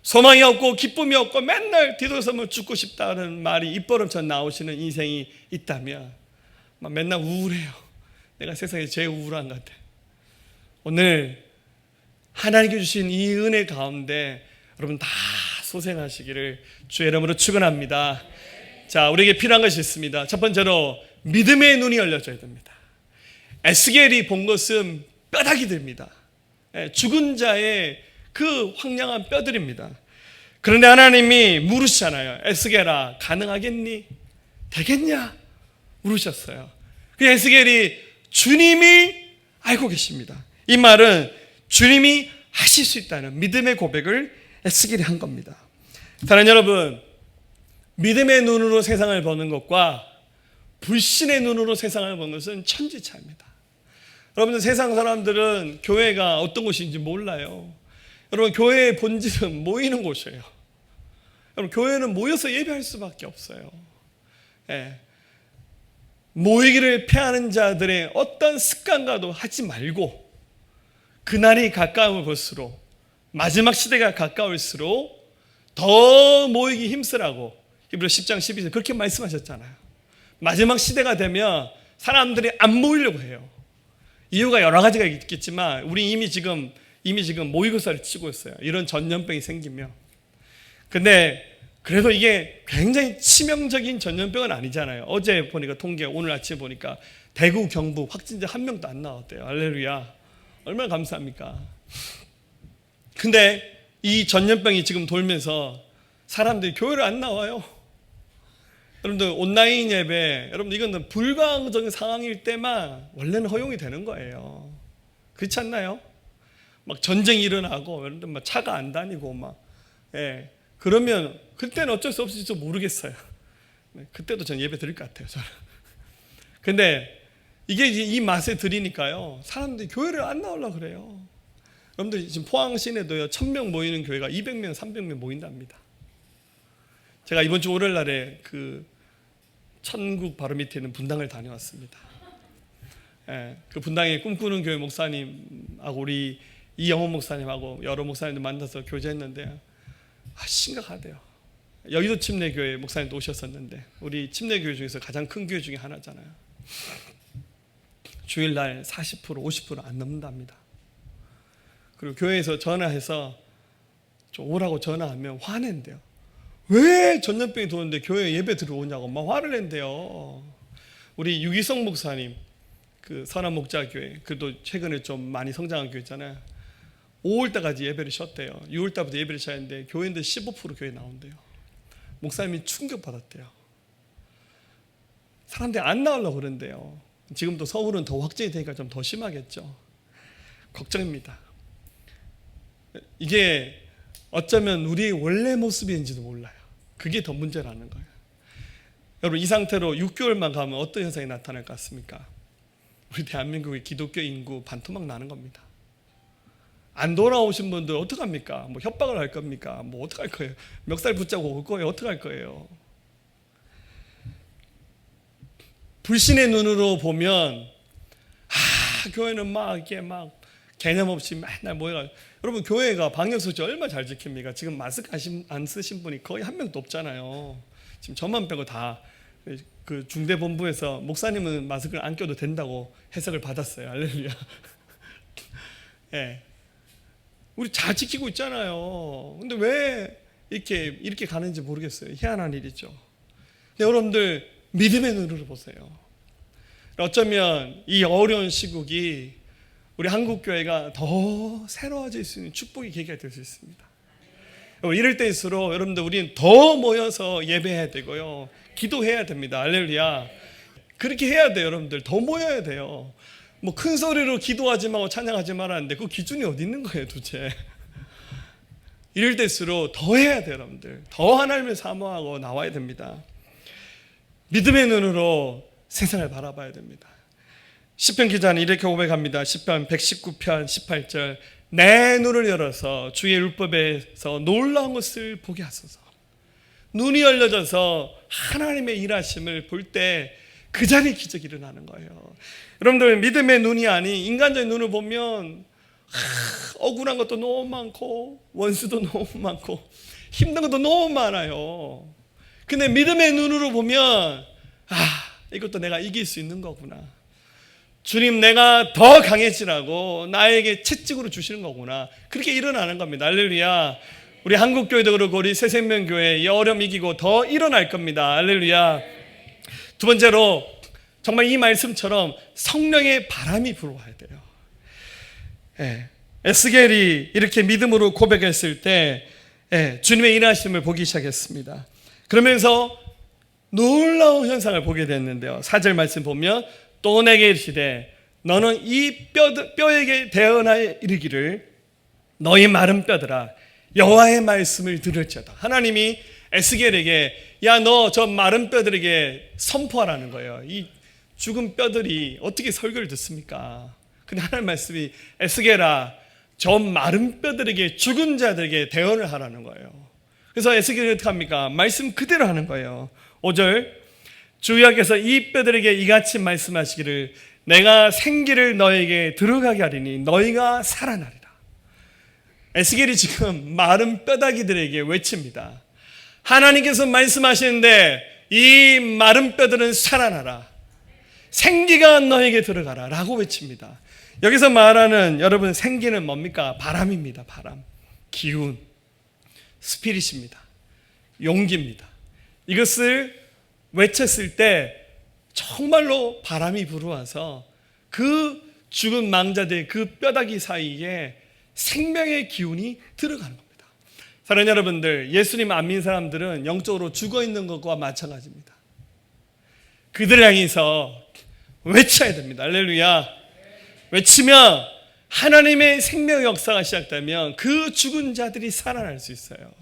소망이 없고 기쁨이 없고 맨날 뒤돌아서면 죽고 싶다는 말이 입버릇처럼 나오시는 인생이 있다면 맨날 우울해요. 내가 세상에 제일 우울한 것 같아. 오늘 하나님께 주신 이 은혜 가운데 여러분 다 소생하시기를 주의 이름으로 축원합니다. 자, 우리에게 필요한 것이 있습니다. 첫 번째로 믿음의 눈이 열려져야 됩니다. 에스겔이 본 것은 뼈다귀들입니다. 죽은 자의 그 황량한 뼈들입니다. 그런데 하나님이 물으시잖아요. 에스겔아 가능하겠니? 되겠냐? 물으셨어요. 그 에스겔이 주님이 알고 계십니다. 이 말은 주님이 하실 수 있다는 믿음의 고백을 에스겔이 한 겁니다. 사랑하는 여러분, 믿음의 눈으로 세상을 보는 것과 불신의 눈으로 세상을 보는 것은 천지차입니다. 여러분들 세상 사람들은 교회가 어떤 곳인지 몰라요. 여러분 교회의 본질은 모이는 곳이에요. 여러분 교회는 모여서 예배할 수밖에 없어요. 모이기를 패하는 자들의 어떤 습관과도 하지 말고 그날이 가까움을 볼수록 마지막 시대가 가까울수록 더 모이기 힘쓰라고 히브리서 10장 12절 그렇게 말씀하셨잖아요. 마지막 시대가 되면 사람들이 안 모이려고 해요. 이유가 여러 가지가 있겠지만 우리 이미 지금 모의고사를 치고 있어요. 이런 전염병이 생기면. 근데 그래도 이게 굉장히 치명적인 전염병은 아니잖아요. 어제 보니까 통계, 오늘 아침에 보니까 대구, 경북 확진자 1명도 안 나왔대요. 할렐루야. 얼마나 감사합니까? 근데 이 전염병이 지금 돌면서 사람들이 교회를 안 나와요. 여러분들 온라인 예배, 여러분들 이건 불가항적인 상황일 때만 원래는 허용이 되는 거예요. 그렇지 않나요? 막 전쟁이 일어나고 여러분들 막 차가 안 다니고 막 그러면 그때는 어쩔 수 없을지 모르겠어요. 그때도 전 예배 드릴 것 같아요. 저는. 근데 이게 이 맛에 들이니까요 사람들이 교회를 안 나오려고 그래요. 여러분들 지금 포항 시내도요 1000명 모이는 교회가 200명, 300명 모인답니다. 제가 이번 주 월요일 날에 그 천국 바로 밑에 있는 분당을 다녀왔습니다. 그 분당에 꿈꾸는 교회 목사님하고 우리 이영호 목사님하고 여러 목사님들 만나서 교제했는데 심각하대요. 여의도 침례교회 목사님도 오셨었는데 우리 침례교회 중에서 가장 큰 교회 중에 하나잖아요. 주일날 40%, 50% 안 넘는답니다. 그리고 교회에서 전화해서 좀 오라고 전화하면 화낸대요. 왜 전염병이 도는데 교회에 예배 들어오냐고 막 화를 낸대요. 우리 유기성 목사님 그 선한 목자교회 그래도 최근에 좀 많이 성장한 교회 있잖아요. 5월달까지 예배를 쉬었대요. 6월달부터 예배를 쉬었는데 교인들 15% 교회 나온대요. 목사님이 충격받았대요. 사람들이 안 나오려고 그러는데요. 지금도 서울은 더 확진이 되니까 좀 더 심하겠죠. 걱정입니다. 이게 어쩌면 우리의 원래 모습인지도 몰라요. 그게 더 문제라는 거예요. 여러분 이 상태로 6개월만 가면 어떤 현상이 나타날 것 같습니까? 우리 대한민국의 기독교 인구 반토막 나는 겁니다. 안 돌아오신 분들 어떡합니까? 뭐 협박을 할 겁니까? 뭐 어떡할 거예요? 멱살 붙잡고 올 거예요? 어떡할 거예요? 불신의 눈으로 보면 교회는 막 이렇게 막 개념 없이 맨날 모여가지고 여러분 교회가 방역수칙 얼마나 잘 지킵니까? 지금 마스크 안 쓰신 분이 거의 한 명도 없잖아요. 지금 저만 빼고 다 그 중대본부에서 목사님은 마스크를 안 껴도 된다고 해석을 받았어요. 할렐루야. 예. 우리 잘 지키고 있잖아요. 근데 왜 이렇게 가는지 모르겠어요. 희한한 일이죠. 근데 여러분들 믿음의 눈으로 보세요. 어쩌면 이 어려운 시국이 우리 한국교회가 더 새로워질 수 있는 축복의 계기가 될 수 있습니다. 이럴 때일수록 여러분들 우리는 더 모여서 예배해야 되고요. 기도해야 됩니다. 할렐루야. 그렇게 해야 돼요. 여러분들 더 모여야 돼요. 뭐 큰 소리로 기도하지 말고 찬양하지 말았는데 그 기준이 어디 있는 거예요 도대체. 이럴 때일수록 더 해야 돼요. 여러분들 더 하나님을 사모하고 나와야 됩니다. 믿음의 눈으로 세상을 바라봐야 됩니다. 시편 기자는 이렇게 고백합니다. 시편 119편 18절 내 눈을 열어서 주의 율법에서 놀라운 것을 보게 하소서. 눈이 열려져서 하나님의 일하심을 볼 때 그 자리에 기적이 일어나는 거예요. 여러분들 믿음의 눈이 아닌 인간적인 눈을 보면 억울한 것도 너무 많고 원수도 너무 많고 힘든 것도 너무 많아요. 근데 믿음의 눈으로 보면 이것도 내가 이길 수 있는 거구나. 주님 내가 더 강해지라고 나에게 채찍으로 주시는 거구나. 그렇게 일어나는 겁니다. 할렐루야. 우리 한국교회도 그렇고 우리 새생명교회 이 어려움 이기고 더 일어날 겁니다. 할렐루야. 두 번째로 정말 이 말씀처럼 성령의 바람이 불어와야 돼요. 에스겔이 이렇게 믿음으로 고백했을 때 주님의 일하심을 보기 시작했습니다. 그러면서 놀라운 현상을 보게 됐는데요. 4절 말씀 보면 또 내게 이르시되 너는 이 뼈에게 대언하여 이르기를 너희 마른 뼈들아 여호와의 말씀을 들을지어다. 하나님이 에스겔에게 야 너 저 마른 뼈들에게 선포하라는 거예요. 이 죽은 뼈들이 어떻게 설교를 듣습니까? 근데 하나님 말씀이 에스겔아 저 마른 뼈들에게 죽은 자들에게 대언을 하라는 거예요. 그래서 에스겔이 어떻게 합니까? 말씀 그대로 하는 거예요. 5절 주여께서 이 뼈들에게 이같이 말씀하시기를 내가 생기를 너에게 들어가게 하리니 너희가 살아나리라. 에스겔이 지금 마른 뼈다귀들에게 외칩니다. 하나님께서 말씀하시는데 이 마른 뼈들은 살아나라. 생기가 너에게 들어가라 라고 외칩니다. 여기서 말하는 여러분 생기는 뭡니까? 바람입니다. 바람, 기운, 스피릿입니다. 용기입니다. 이것을 외쳤을 때 정말로 바람이 불어와서 그 죽은 망자들 그 뼈다귀 사이에 생명의 기운이 들어가는 겁니다. 사랑하는 여러분들, 예수님 안 믿는 사람들은 영적으로 죽어 있는 것과 마찬가지입니다. 그들을 향해서 외쳐야 됩니다. 할렐루야. 외치면 하나님의 생명 역사가 시작되면 그 죽은 자들이 살아날 수 있어요.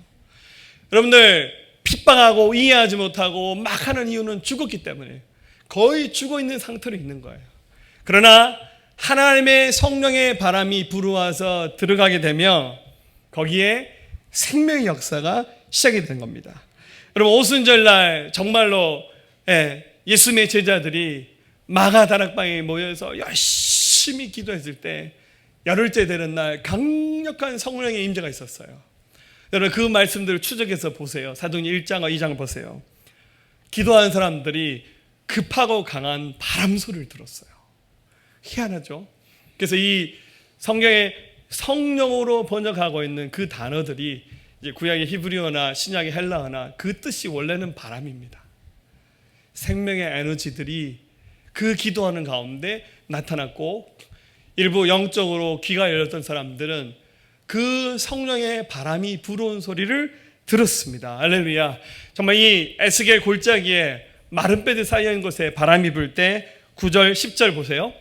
여러분들 핍박하고 이해하지 못하고 막 하는 이유는 죽었기 때문에 거의 죽어 있는 상태로 있는 거예요. 그러나 하나님의 성령의 바람이 불어와서 들어가게 되면 거기에 생명의 역사가 시작이 되는 겁니다. 여러분 오순절날 정말로 예수님의 제자들이 마가 다락방에 모여서 열심히 기도했을 때 열흘째 되는 날 강력한 성령의 임재가 있었어요. 여러분 그 말씀들을 추적해서 보세요. 사도행전 1장과 2장을 보세요. 기도하는 사람들이 급하고 강한 바람 소리를 들었어요. 희한하죠? 그래서 이 성경에 성령으로 번역하고 있는 그 단어들이 이제 구약의 히브리어나 신약의 헬라어나 그 뜻이 원래는 바람입니다. 생명의 에너지들이 그 기도하는 가운데 나타났고 일부 영적으로 귀가 열렸던 사람들은 그 성령의 바람이 불어온 소리를 들었습니다. 할렐루야. 정말 이 에스겔 골짜기에 마른 뼈들 사이에 있는 곳에 바람이 불 때 9절 10절 보세요.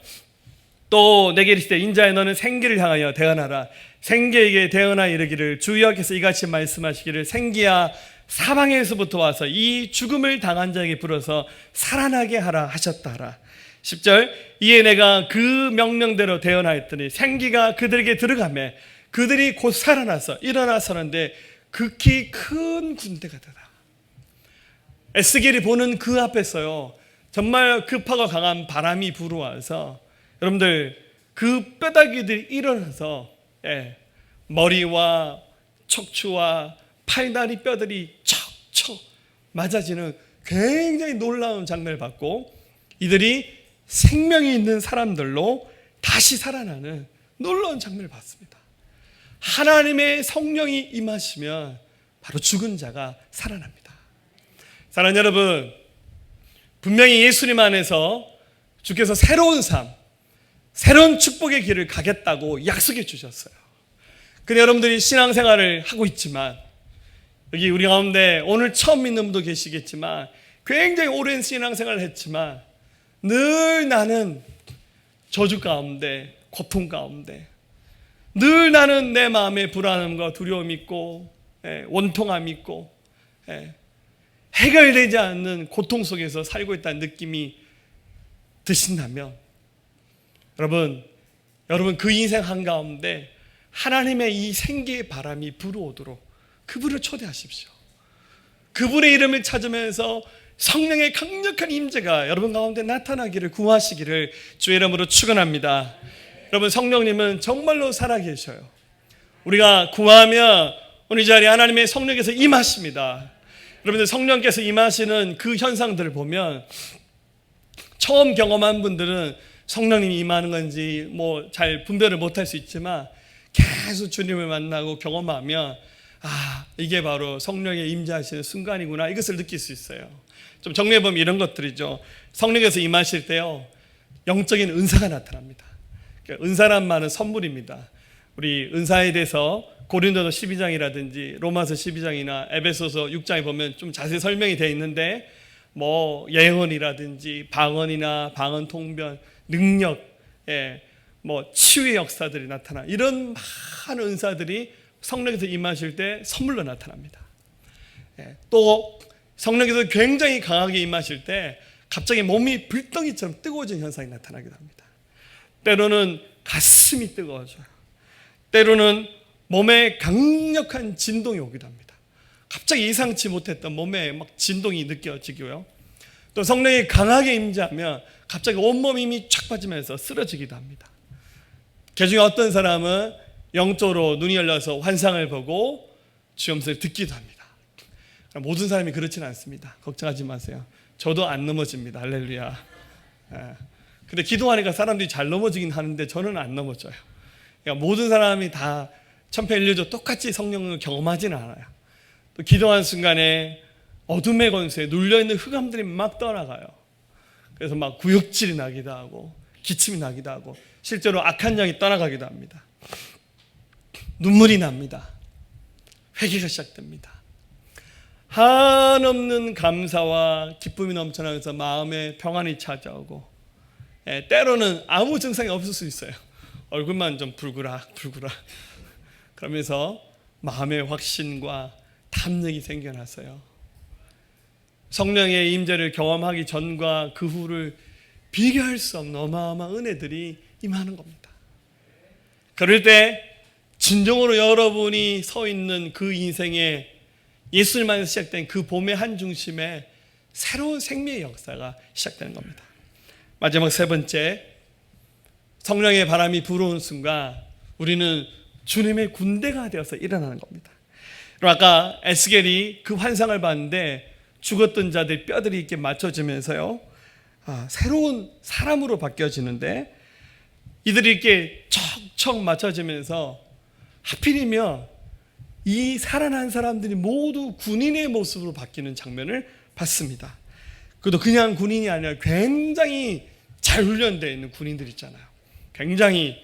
또 내게 이르시되 인자야 너는 생기를 향하여 대언하라. 생기에게 대언하여 이르기를 주여께서 이같이 말씀하시기를 생기야 사방에서부터 와서 이 죽음을 당한 자에게 불어서 살아나게 하라 하셨다 하라. 10절 이에 내가 그 명령대로 대언하였더니 생기가 그들에게 들어가매 그들이 곧 살아나서 일어나서는데 극히 큰 군대가 되다. 에스겔이 보는 그 앞에서요 정말 급하고 강한 바람이 불어와서 여러분들 그 뼈다귀들이 일어나서 머리와 척추와 팔다리 뼈들이 척척 맞아지는 굉장히 놀라운 장면을 봤고 이들이 생명이 있는 사람들로 다시 살아나는 놀라운 장면을 봤습니다. 하나님의 성령이 임하시면 바로 죽은 자가 살아납니다. 사랑하는 여러분, 분명히 예수님 안에서 주께서 새로운 삶, 새로운 축복의 길을 가겠다고 약속해 주셨어요. 근데 여러분들이 신앙생활을 하고 있지만 여기 우리 가운데 오늘 처음 믿는 분도 계시겠지만 굉장히 오랜 신앙생활을 했지만 늘 나는 저주 가운데 고통 가운데 늘 나는 내 마음에 불안함과 두려움이 있고 원통함이 있고 해결되지 않는 고통 속에서 살고 있다는 느낌이 드신다면 여러분 그 인생 한가운데 하나님의 이 생기의 바람이 불어오도록 그분을 초대하십시오. 그분의 이름을 찾으면서 성령의 강력한 임재가 여러분 가운데 나타나기를 구하시기를 주의 이름으로 축원합니다. 여러분 성령님은 정말로 살아계셔요. 우리가 구하면 오늘 이 자리에 하나님의 성령께서 임하십니다. 여러분들 성령께서 임하시는 그 현상들을 보면 처음 경험한 분들은 성령님이 임하는 건지 뭐 잘 분별을 못할 수 있지만 계속 주님을 만나고 경험하면 이게 바로 성령의 임재하시는 순간이구나 이것을 느낄 수 있어요. 좀 정리해보면 이런 것들이죠. 성령께서 임하실 때요 영적인 은사가 나타납니다. 그러니까 은사란 말은 선물입니다. 우리 은사에 대해서 고린도서 12장이라든지 로마서 12장이나 에베소서 6장에 보면 좀 자세히 설명이 되어 있는데 뭐 예언이라든지 방언이나 방언 통변 능력 뭐 치유의 역사들이 나타나 이런 많은 은사들이 성령께서 임하실 때 선물로 나타납니다. 또 성령께서 굉장히 강하게 임하실 때 갑자기 몸이 불덩이처럼 뜨거워진 현상이 나타나기도 합니다. 때로는 가슴이 뜨거워져요. 때로는 몸에 강력한 진동이 오기도 합니다. 갑자기 예상치 못했던 몸에 막 진동이 느껴지고요. 또 성령이 강하게 임재하면 갑자기 온몸 힘이 쫙 빠지면서 쓰러지기도 합니다. 그 중에 어떤 사람은 영적으로 눈이 열려서 환상을 보고 주염소리를 듣기도 합니다. 모든 사람이 그렇지는 않습니다. 걱정하지 마세요. 저도 안 넘어집니다. 할렐루야. 근데 기도하니까 사람들이 잘 넘어지긴 하는데 저는 안 넘어져요. 그러니까 모든 사람이 다 천편일률적으로 똑같이 성령을 경험하지는 않아요. 또 기도하는 순간에 어둠의 권세에 눌려있는 흑암들이 막 떠나가요. 그래서 막 구역질이 나기도 하고 기침이 나기도 하고 실제로 악한 영이 떠나가기도 합니다. 눈물이 납니다. 회개가 시작됩니다. 한없는 감사와 기쁨이 넘쳐나면서 마음에 평안이 찾아오고, 때로는 아무 증상이 없을 수 있어요. 얼굴만 좀 불그락 그러면서 마음의 확신과 담력이 생겨나서요, 성령의 임재를 경험하기 전과 그 후를 비교할 수 없는 어마어마한 은혜들이 임하는 겁니다. 그럴 때 진정으로 여러분이 서 있는 그 인생의 예수님만에서 시작된 그 봄의 한 중심에 새로운 생명의 역사가 시작되는 겁니다. 마지막 세 번째, 성령의 바람이 불어온 순간 우리는 주님의 군대가 되어서 일어나는 겁니다. 아까 에스겔이 그 환상을 봤는데 죽었던 자들 뼈들이 이렇게 맞춰지면서요, 새로운 사람으로 바뀌어지는데, 이들이 이렇게 척척 맞춰지면서 하필이면 이 살아난 사람들이 모두 군인의 모습으로 바뀌는 장면을 봤습니다. 그것도 그냥 군인이 아니라 굉장히 잘 훈련되어 있는 군인들 있잖아요. 굉장히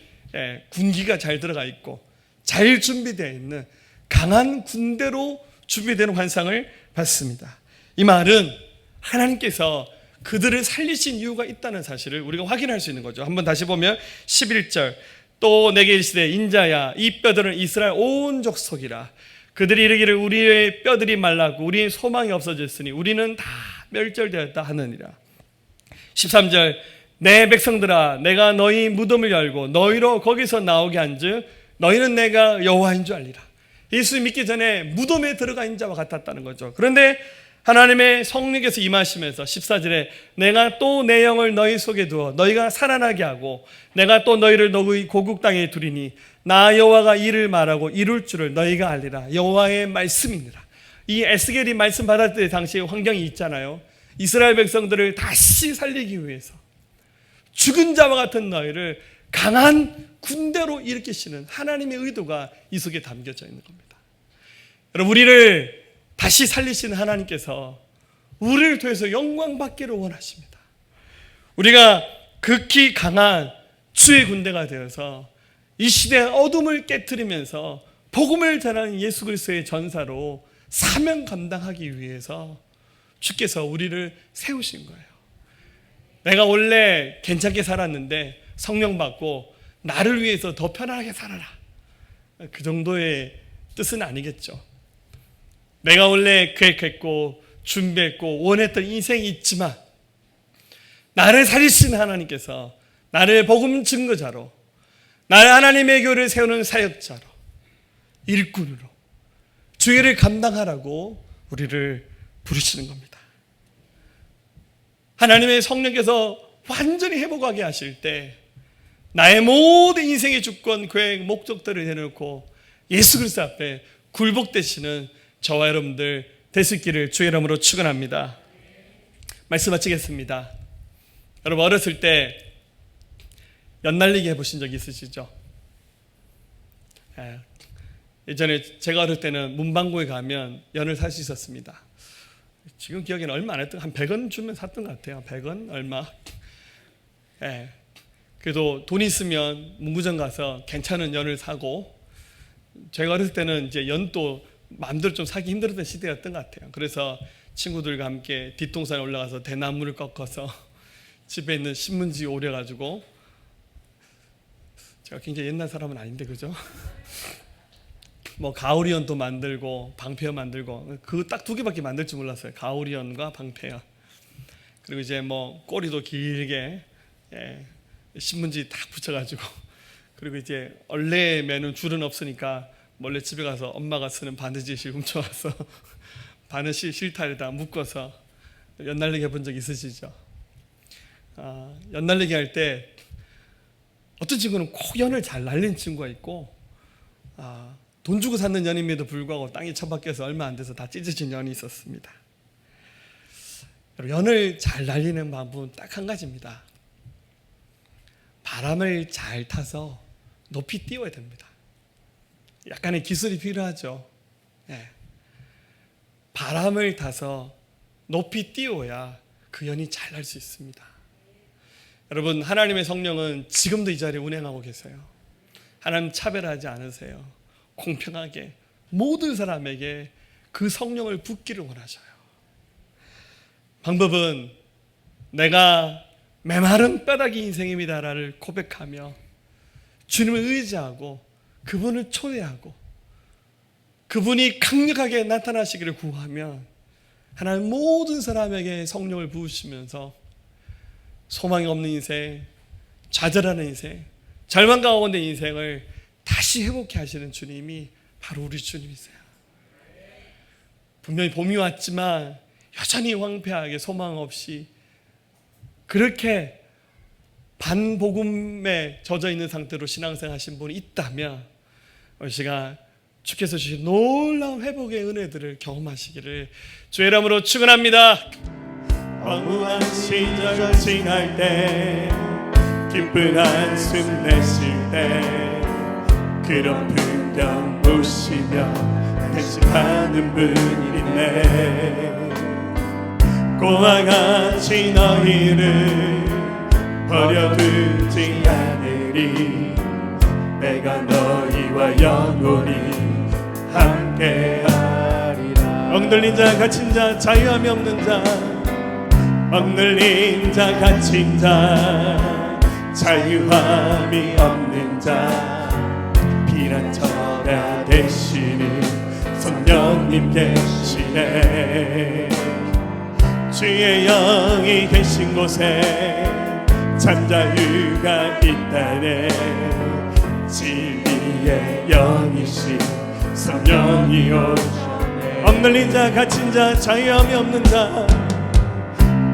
군기가 잘 들어가 있고 잘 준비되어 있는 강한 군대로 준비되는 환상을 봤습니다. 이 말은 하나님께서 그들을 살리신 이유가 있다는 사실을 우리가 확인할 수 있는 거죠. 한번 다시 보면 11절, 또 내게 이르시되 인자야 이 뼈들은 이스라엘 온 족속이라. 그들이 이르기를 우리의 뼈들이 말랐고 우리의 소망이 없어졌으니 우리는 다 멸절되었다 하느니라. 13절, 내 백성들아 내가 너희 무덤을 열고 너희로 거기서 나오게 한즉 너희는 내가 여호와인 줄 알리라. 예수 믿기 전에 무덤에 들어가 있는 자와 같았다는 거죠. 그런데 하나님의 성령께서 임하시면서 14절에 내가 또 내 영을 너희 속에 두어 너희가 살아나게 하고 내가 또 너희를 너희 고국 땅에 두리니 나 여호와가 이를 말하고 이룰 줄을 너희가 알리라. 여호와의 말씀이니라. 이 에스겔이 말씀 받을 때 당시의 환경이 있잖아요. 이스라엘 백성들을 다시 살리기 위해서 죽은 자와 같은 너희를 강한 군대로 일으키시는 하나님의 의도가 이 속에 담겨져 있는 겁니다. 여러분, 우리를 다시 살리시는 하나님께서 우리를 통해서 영광 받기를 원하십니다. 우리가 극히 강한 주의 군대가 되어서 이 시대의 어둠을 깨트리면서 복음을 전하는 예수 그리스도의 전사로 사명 감당하기 위해서 주께서 우리를 세우신 거예요. 내가 원래 괜찮게 살았는데 성령 받고 나를 위해서 더 편안하게 살아라, 그 정도의 뜻은 아니겠죠. 내가 원래 계획했고 준비했고 원했던 인생이 있지만 나를 살리신 하나님께서 나를 복음 증거자로, 나를 하나님의 교회를 세우는 사역자로, 일꾼으로 주의 일을 감당하라고 우리를 부르시는 겁니다. 하나님의 성령께서 완전히 회복하게 하실 때 나의 모든 인생의 주권, 계획, 목적들을 내놓고 예수 그리스도 앞에 굴복되시는 저와 여러분들 될 수 있기를 주의 이름으로 축원합니다. 말씀 마치겠습니다. 여러분, 어렸을 때 연날리기 해보신 적 있으시죠? 예전에 제가 어릴 때는 문방구에 가면 연을 살 수 있었습니다. 지금 기억에는 얼마 안 했던, 한 100원 주면 샀던 것 같아요. 100원 얼마. 그래도 돈 있으면 문구점 가서 괜찮은 연을 사고, 제가 어렸을 때는 이제 연도 마음대로 좀 사기 힘들었던 시대였던 것 같아요. 그래서 친구들과 함께 뒷동산에 올라가서 대나무를 꺾어서 집에 있는 신문지 오려가지고, 제가 굉장히 옛날 사람은 아닌데 그죠? 뭐 가오리연도 만들고 방패연 만들고, 그 딱 두 개밖에 만들 줄 몰랐어요. 가오리연과 방패연. 그리고 이제 뭐 꼬리도 길게 신문지 딱 붙여가지고, 그리고 이제 얼레 매는 줄은 없으니까 몰래 집에 가서 엄마가 쓰는 바느질실 훔쳐와서 바느질 실타래에다 묶어서 연날리기 해본 적 있으시죠? 연날리기 할 때 어떤 친구는 꼭 연을 잘 날린 친구가 있고 돈 주고 샀는 연임에도 불구하고 땅에 처박혀서 얼마 안 돼서 다 찢어진 연이 있었습니다. 연을 잘 날리는 방법은 딱 한 가지입니다. 바람을 잘 타서 높이 띄워야 됩니다. 약간의 기술이 필요하죠. 네. 바람을 타서 높이 띄워야 그 연이 잘 날 수 있습니다. 여러분, 하나님의 성령은 지금도 이 자리에 운행하고 계세요. 하나님 차별하지 않으세요. 공평하게 모든 사람에게 그 성령을 붓기를 원하셔요. 방법은 내가 메마른 뼈다귀 인생입니다를 고백하며 주님을 의지하고 그분을 초대하고 그분이 강력하게 나타나시기를 구하면 하나님 모든 사람에게 성령을 부으시면서 소망이 없는 인생, 좌절하는 인생, 절망 가운데 인생을 다시 회복해 하시는 주님이 바로 우리 주님이세요. 분명히 봄이 왔지만 여전히 황폐하게 소망 없이 그렇게 반복음에 젖어 있는 상태로 신앙생활 하신 분이 있다면 오늘 시간 주께서 주신 놀라운 회복의 은혜들을 경험하시기를 주의 이름으로 축원합니다. 허무한 시절 지날 때 기쁜 한숨 내쉴 때 그런 풍경 보시며 대신하는 분이 있네. 고와 같이 너희를 버려두지 않으리. 내가 너희와 영원히 함께하리라. 억눌린 자 갇힌 자 자유함이 없는 자 억눌린 자 갇힌 자 자유함이 없는 자 피난처가 되시는 성령님 계시네. 주의 영이 계신 곳에 잠자유가 있다네. 진리의 영이신 성령이 오셨네. 억눌린 자 갇힌 자 자유함이 없는 자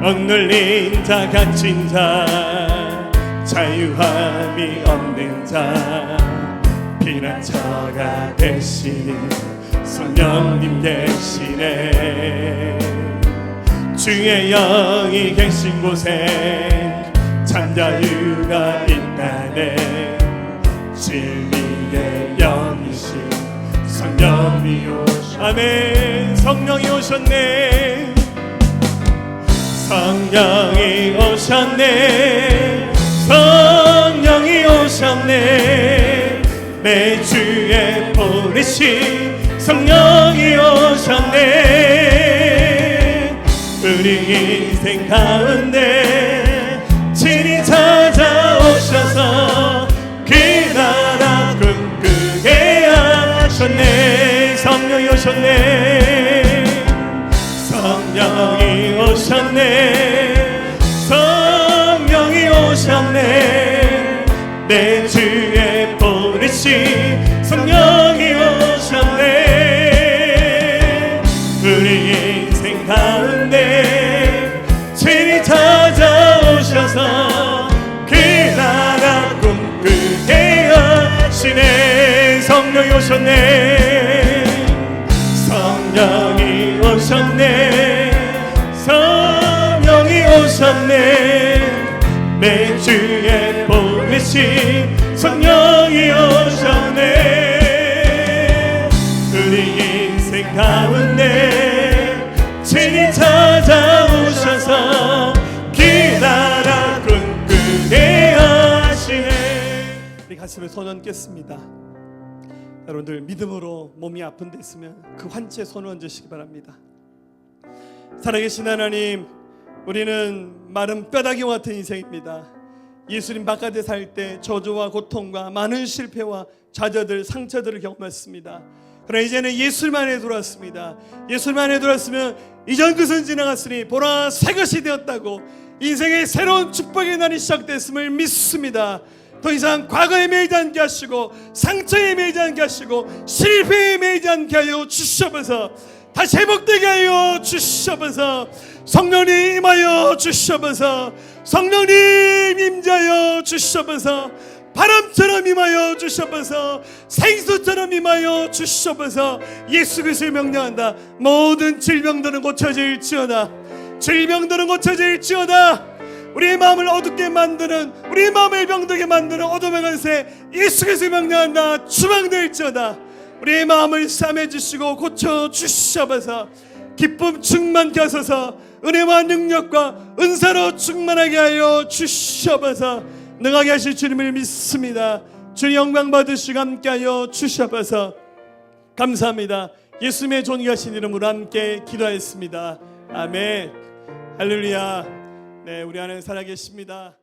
억눌린 자 갇힌 자 자유함이 없는 자 피난처가 되시는 성령님 계시네. 주의 영이 계신 곳에 잠자유가 있다네. 진리의 영이신 성령이 오셨네. 아멘. 성령이 오셨네. 성령이 오셨네. 성령이 오셨네. 내 주에 보내신 성령이 오셨네. 우리 인생 가운데 친히 찾아오셔서 그 나라 꿈꾸게 하셨네. 성령이 오셨네. 성령이 오셨네. 성령이 오셨네. 내 주에 보내신 성령이 오셨네. 우리 인생 가운데 친히 찾아오셔서 그 나라 꿈꾸게 하시네. 성령이 오셨네. 성령이 오셨네. 성령이 오셨네. 내 주에 보내신 성령이 오셨네. 우리 인생 가운데 친히 찾아오셔서 그 나라 꿈꾸게 하시네. 우리 가슴에 손 얹겠습니다. 여러분들 믿음으로 몸이 아픈 데 있으면 그 환치에 손을 얹으시기 바랍니다. 살아계신 하나님, 우리는 마른 뼈다귀와 같은 인생입니다. 예수님 바깥에 살 때 저주와 고통과 많은 실패와 좌절들, 상처들을 경험했습니다. 그러나 이제는 예수님 안에 들어왔습니다. 예수님 안에 들어왔으면 이전 것은 지나갔으니 보라 새 것이 되었다고 인생의 새로운 축복의 날이 시작됐음을 믿습니다. 더 이상 과거에 매이지 않게 하시고 상처에 매이지 않게 하시고 실패에 매이지 않게 하여 주시옵소서. 다시 회복되게 하여 주시옵소서. 성령님 임하여 주시옵소서. 성령님 임재하여 주시옵소서. 바람처럼 임하여 주시옵소서. 생수처럼 임하여 주시옵소서. 예수 그리스도의 명령한다. 모든 질병들은 고쳐질지어다. 질병들은 고쳐질지어다. 우리의 마음을 어둡게 만드는, 우리의 마음을 병들게 만드는 어둠의 권세 예수 그리스도의 명령한다. 추방될지어다. 우리의 마음을 싸매주시고 고쳐주시옵소서. 기쁨 충만케 하소서. 은혜와 능력과 은사로 충만하게 하여 주시옵소서. 능하게 하실 주님을 믿습니다. 주님 영광 받으시고 함께 하여 주시옵소서. 감사합니다. 예수님의 존귀하신 이름으로 함께 기도하였습니다. 아멘. 할렐루야. 네, 우리 안에 살아계십니다.